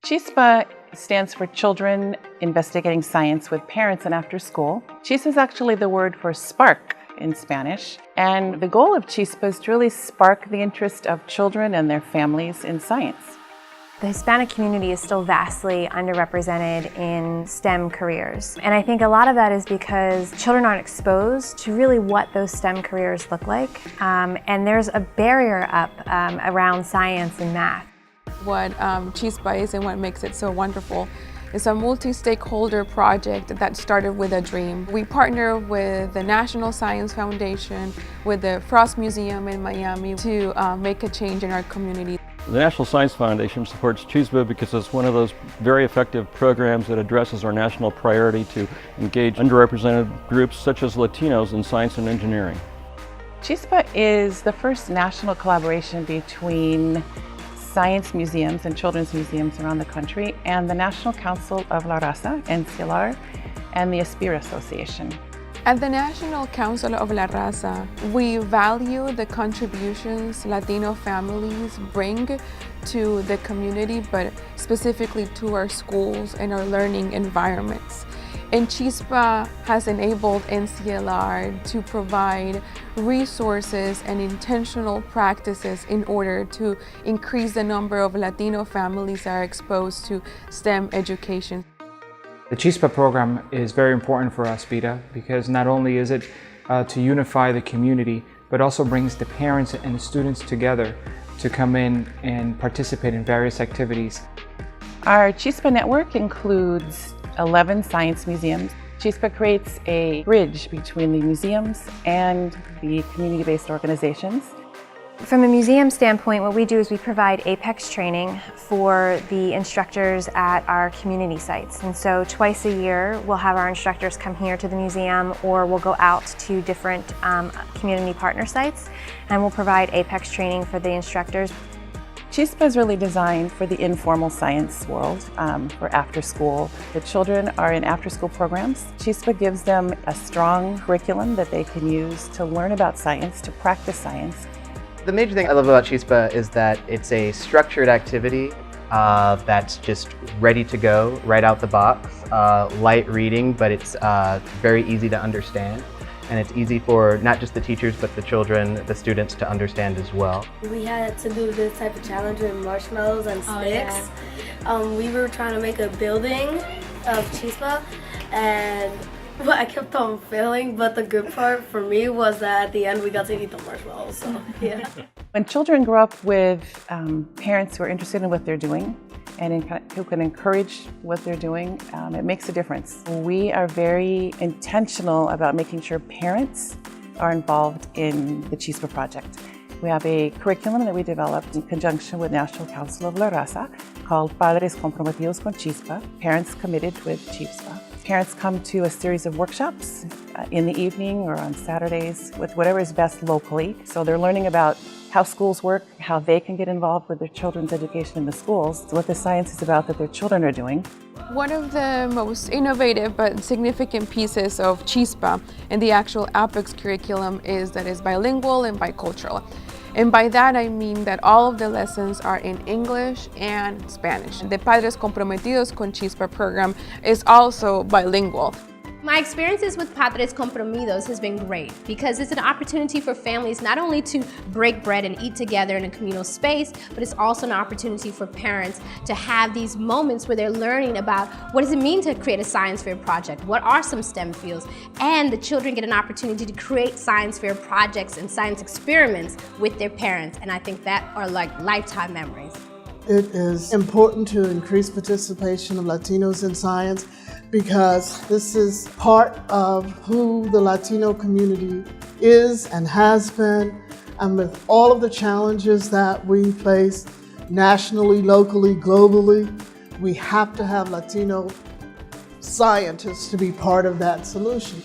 CHISPA stands for Children Investigating Science with Parents and After School. CHISPA is actually the word for spark in Spanish. And the goal of CHISPA is to really spark the interest of children and their families in science. The Hispanic community is still vastly underrepresented in STEM careers. And I think a lot of that is because children aren't exposed to really what those STEM careers look like. And there's a barrier up around science and math. What CHISPA is and what makes it so wonderful is a multi-stakeholder project that started with a dream. We partner with the National Science Foundation, with the Frost Museum in Miami to make a change in our community. The National Science Foundation supports CHISPA because it's one of those very effective programs that addresses our national priority to engage underrepresented groups such as Latinos in science and engineering. CHISPA is the first national collaboration between science museums and children's museums around the country and the National Council of La Raza, NCLR, and the ASPIRA Association. At the National Council of La Raza, we value the contributions Latino families bring to the community, but specifically to our schools and our learning environments. And CHISPA has enabled NCLR to provide resources and intentional practices in order to increase the number of Latino families that are exposed to STEM education. The CHISPA program is very important for ASPIRA because not only is it to unify the community, but also brings the parents and the students together to come in and participate in various activities. Our CHISPA network includes 11 science museums. CHISPA creates a bridge between the museums and the community-based organizations. From a museum standpoint, what we do is we provide APEX training for the instructors at our community sites. And so twice a year, we'll have our instructors come here to the museum, or we'll go out to different community partner sites, and we'll provide APEX training for the instructors. CHISPA is really designed for the informal science world, for after school. The children are in after school programs. CHISPA gives them a strong curriculum that they can use to learn about science, to practice science. The major thing I love about CHISPA is that it's a structured activity that's just ready to go right out the box. Light reading, but it's very easy to understand. And it's easy for not just the teachers, but the children, the students to understand as well. We had to do this type of challenge with marshmallows and sticks. We were trying to make a building of CHISPA, and I kept on failing, but the good part for me was that at the end we got to eat the marshmallows, so yeah. When children grow up with parents who are interested in what they're doing and who can encourage what they're doing, it makes a difference. We are very intentional about making sure parents are involved in the CHISPA project. We have a curriculum that we developed in conjunction with National Council of La Raza called Padres Comprometidos con CHISPA, Parents Committed with CHISPA. Parents come to a series of workshops in the evening or on Saturdays with whatever is best locally. So they're learning about how schools work, how they can get involved with their children's education in the schools, what the science is about that their children are doing. One of the most innovative but significant pieces of CHISPA and the actual APEX curriculum is that it's bilingual and bicultural. And by that I mean that all of the lessons are in English and Spanish. The Padres Comprometidos con CHISPA program is also bilingual. My experiences with Padres Comprometidos has been great because it's an opportunity for families not only to break bread and eat together in a communal space, but it's also an opportunity for parents to have these moments where they're learning about what does it mean to create a science fair project, what are some STEM fields, and the children get an opportunity to create science fair projects and science experiments with their parents, and I think that are like lifetime memories. It is important to increase participation of Latinos in science because this is part of who the Latino community is and has been, and with all of the challenges that we face nationally, locally, globally, we have to have Latino scientists to be part of that solution.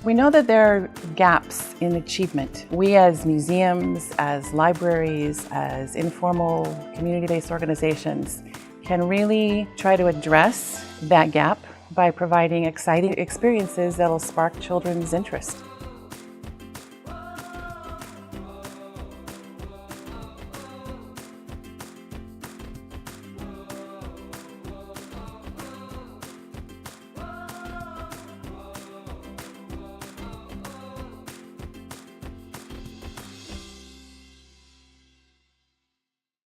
We know that there are gaps in achievement. We as museums, as libraries, as informal community-based organizations can really try to address that gap by providing exciting experiences that will spark children's interest.